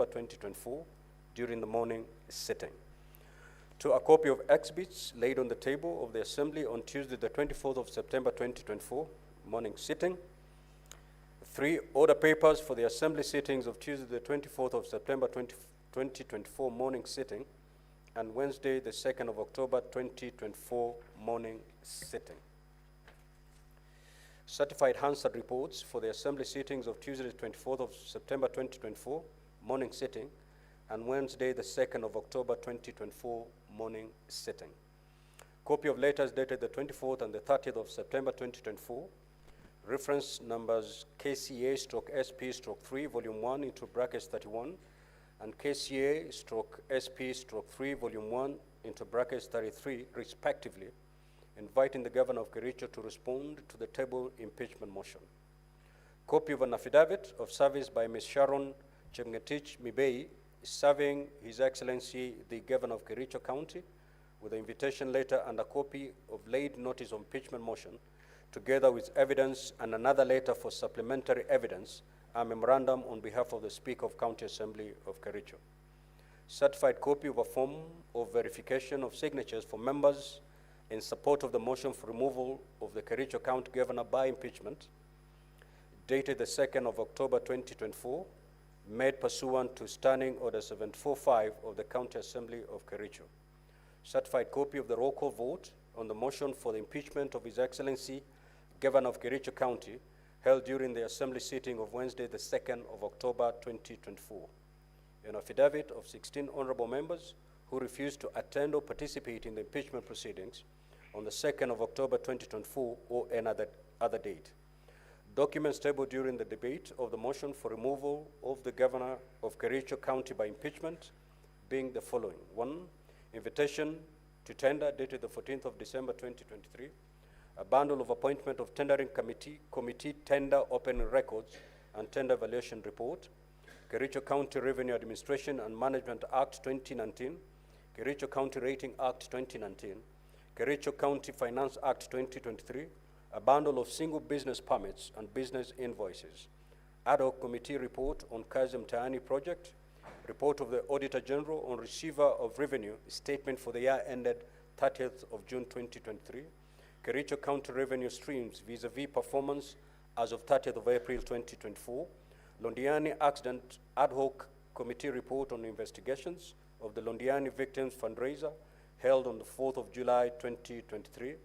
September 2024 during the morning sitting. 2, a copy of exhibits laid on the table of the Assembly on Tuesday, the 24th of September 2024 morning sitting. 3, order papers for the Assembly sittings of Tuesday, the 24th of September 2024 morning sitting and Wednesday, the 2nd of October 2024 morning sitting. Certified Hansard reports for the Assembly sittings of Tuesday, the 24th of September 2024 morning sitting and Wednesday, the 2nd of October 2024 morning sitting. Copy of letters dated the 24th and the 30th of September 2024, reference numbers KCA/SP/3 volume 1 into brackets 31 and KCA/SP/3 volume 1 into brackets 33 respectively, inviting the Governor of Kericho to respond to the table impeachment motion. Copy of an affidavit of service by Ms. Sharon Chemgetich Mibei, serving His Excellency the Governor of Kericho County with the invitation letter and a copy of laid notice of impeachment motion, together with evidence and another letter for supplementary evidence, a memorandum on behalf of the Speaker of County Assembly of Kericho. Certified copy of a form of verification of signatures for members in support of the motion for removal of the Kericho County Governor by impeachment, dated the 2nd of October 2024, made pursuant to Standing Order 745 of the County Assembly of Kericho. Certified copy of the roll call vote on the motion for the impeachment of His Excellency, Governor of Kericho County, held during the Assembly sitting of Wednesday, the 2nd of October 2024. An affidavit of 16 honorable members who refused to attend or participate in the impeachment proceedings on the 2nd of October 2024 or another date. Documents tabled during the debate of the motion for removal of the Governor of Kericho County by impeachment being the following. 1, invitation to tender dated the 14th of December 2023, a bundle of appointment of tendering committee tender opening records and tender evaluation report, Kericho County Revenue Administration and Management Act 2019, Kericho County Rating Act 2019, Kericho County Finance Act 2023, a bundle of single business permits and business invoices, ad hoc committee report on Kazi Mtaani project, report of the Auditor General on receiver of revenue statement for the year ended 30th of June 2023, Kericho County revenue streams vis-a-vis performance as of 30th of April 2024, Londiani Accident Ad Hoc Committee report on investigations of the Londiani Victims Fundraiser held on the 4th of July 2023,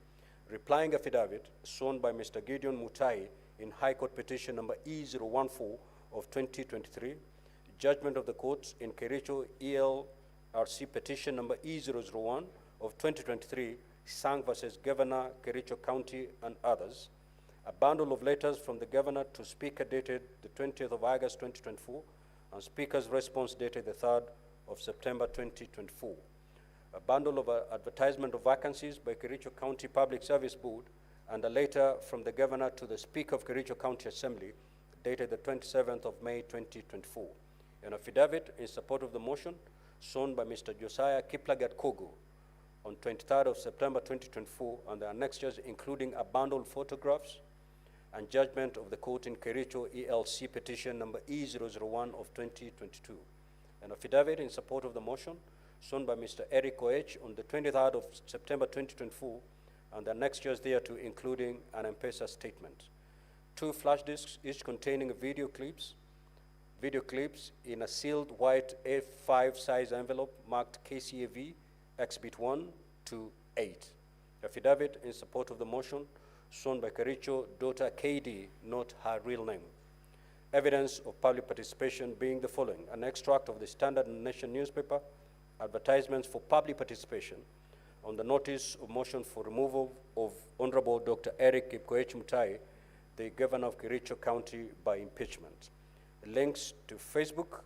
replying affidavit sworn by Mr. Gideon Mutai in High Court Petition number E014 of 2023, judgment of the courts in Kericho ELRC Petition number E001 of 2023, Sang versus Governor, Kericho County and others, a bundle of letters from the Governor to Speaker dated the 20th of August 2024, and Speaker's response dated the 3rd of September 2024. A bundle of advertisement of vacancies by Kericho County Public Service Board, and a letter from the Governor to the Speaker of Kericho County Assembly dated the 27th of May 2024. An affidavit in support of the motion sworn by Mr. Josiah Kiplagat Kogo on 23rd of September 2024, and the annexures including a bundle of photographs and judgment of the court in Kericho ELC Petition number E001 of 2022. An affidavit in support of the motion sworn by Mr. Eric Mutai on the 23rd of September 2024, and the annexures thereto including an M-Pesa statement. 2 flash disks, each containing video clips in a sealed white A5 size envelope marked KCAV Exhibit 1 to 8. Affidavit in support of the motion sworn by Kericho daughter KD, not her real name. Evidence of public participation being the following: an extract of the Standard Nation newspaper, advertisements for public participation on the notice of motion for removal of Honorable Dr. Eric Mutai, the Governor of Kericho County by impeachment. Links to Facebook,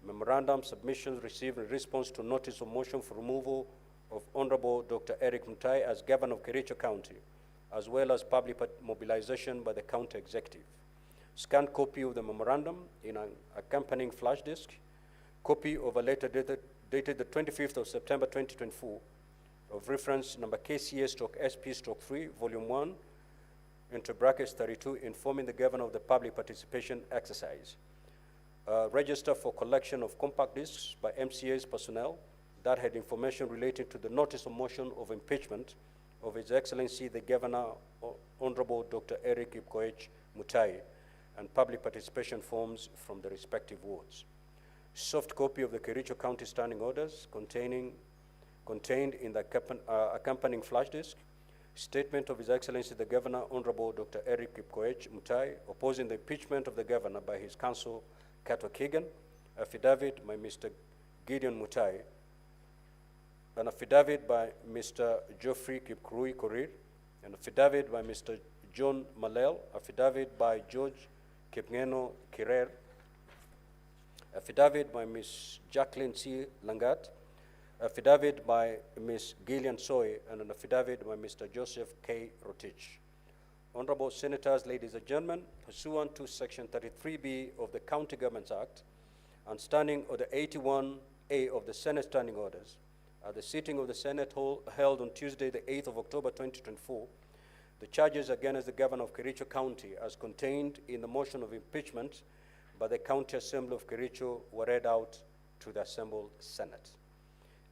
memorandum submissions received in response to notice of motion for removal of Honorable Dr. Eric Mutai as Governor of Kericho County, as well as public mobilization by the County Executive. Scanned copy of the memorandum in an accompanying flash disk, copy of a letter dated the 25th of September 2024 of reference number KCA/SP/3, volume 1, into brackets 32, informing the Governor of the public participation exercise. register for collection of compact discs by MCA's personnel that had information relating to the notice of motion of impeachment of His Excellency the Governor, Honorable Dr. Eric Mutai, and public participation forms from the respective wards. Soft copy of the Kericho County Standing Orders contained in the accompanying flash disk, statement of His Excellency the Governor, Honorable Dr. Eric Mutai, opposing the impeachment of the Governor by his counsel, Kato Keegan, affidavit by Mr. Gideon Mutai, an affidavit by Mr. Geoffrey Kipkurui Korir, an affidavit by Mr. John Malel, affidavit by George Kipngeno Kirer, affidavit by Ms. Jacqueline C. Langat, affidavit by Ms. Gillian Soy, and an affidavit by Mr. Joseph K. Rotich. Honorable Senators, ladies and gentlemen, pursuant to Section 33B of the County Governments Act and Standing Order 81A of the Senate Standing Orders, at the sitting of the Senate held on Tuesday, the 8th of October 2024, the charges against the Governor of Kericho County as contained in the motion of impeachment by the County Assembly of Kericho were read out to the assembled Senate.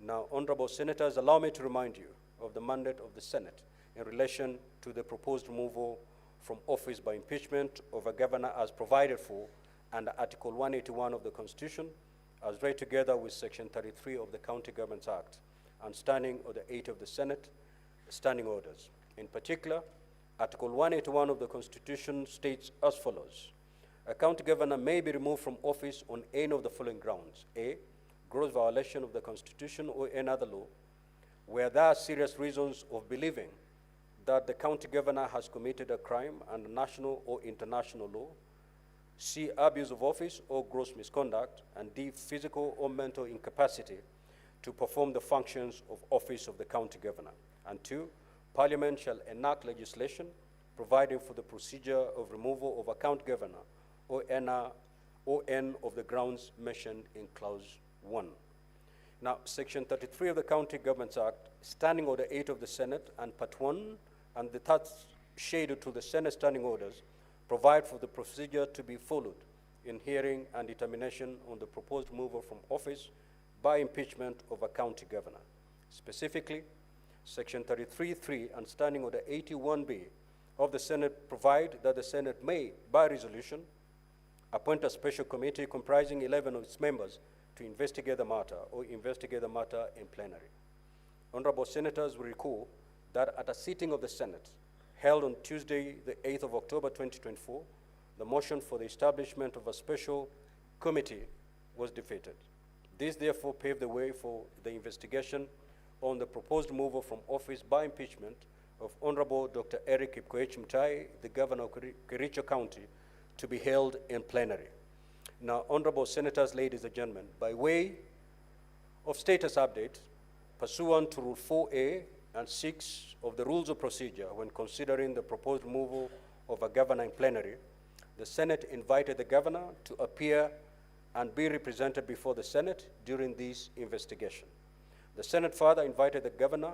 Now, Honorable Senators, allow me to remind you of the mandate of the Senate in relation to the proposed removal from office by impeachment of a governor as provided for under Article 181 of the Constitution, as read together with Section 33 of the County Governments Act and Standing Order 8 of the Senate Standing Orders. In particular, Article 181 of the Constitution states as follows: a county governor may be removed from office on any of the following grounds: A, gross violation of the Constitution or any other law, where there are serious reasons of believing that the county governor has committed a crime under national or international law; C, abuse of office or gross misconduct; and D, physical or mental incapacity to perform the functions of office of the county governor. And 2, Parliament shall enact legislation providing for the procedure of removal of a county governor or any of the grounds mentioned in Clause 1. Now, Section 33 of the County Governments Act, Standing Order 8 of the Senate, and Part 1 and the third schedule to the Senate Standing Orders provide for the procedure to be followed in hearing and determination on the proposed removal from office by impeachment of a county governor. Specifically, Section 33(3) and Standing Order 81B of the Senate provide that the Senate may, by resolution, appoint a special committee comprising 11 of its members to investigate the matter or investigate the matter in plenary. Honorable Senators will recall that at a sitting of the Senate held on Tuesday, the 8th of October 2024, the motion for the establishment of a special committee was defeated. This therefore paved the way for the investigation on the proposed removal from office by impeachment of Honorable Dr. Eric Mutai, the Governor of Kericho County, to be held in plenary. Now, Honorable Senators, ladies and gentlemen, by way of status update, pursuant to Rule 4A and 6 of the Rules of Procedure when considering the proposed removal of a governor in plenary, the Senate invited the governor to appear and be represented before the Senate during this investigation. The Senate further invited the governor,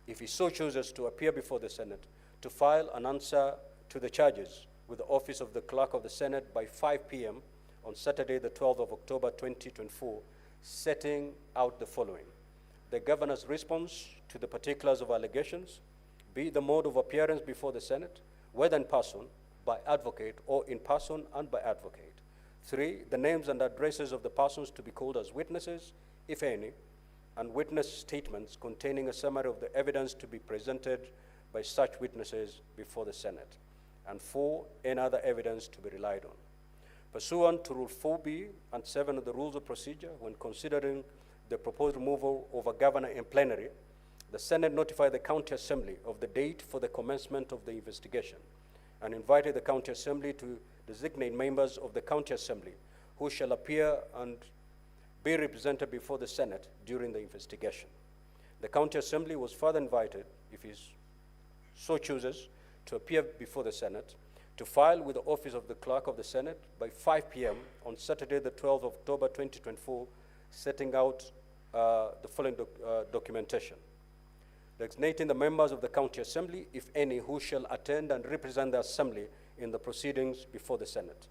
if he so chooses to appear before the Senate, to file an answer to the charges with the office of the Clerk of the Senate by 5 p.m. on Saturday, the 12th of October 2024, setting out the following: the governor's response to the particulars of allegations, be the mode of appearance before the Senate, whether in person, by advocate, or in person and by advocate. 3, the names and addresses of the persons to be called as witnesses, if any, and witness statements containing a summary of the evidence to be presented by such witnesses before the Senate. And 4, any other evidence to be relied on. Pursuant to Rule 4B and 7 of the Rules of Procedure, when considering the proposed removal of a governor in plenary, the Senate notified the County Assembly of the date for the commencement of the investigation and invited the County Assembly to designate members of the County Assembly who shall appear and be represented before the Senate during the investigation. The County Assembly was further invited, if he so chooses, to appear before the Senate, to file with the office of the Clerk of the Senate by 5 p.m. on Saturday, the 12th of October 2024, setting out the following documentation: designating the members of the County Assembly, if any, who shall attend and represent the Assembly in the proceedings before the Senate.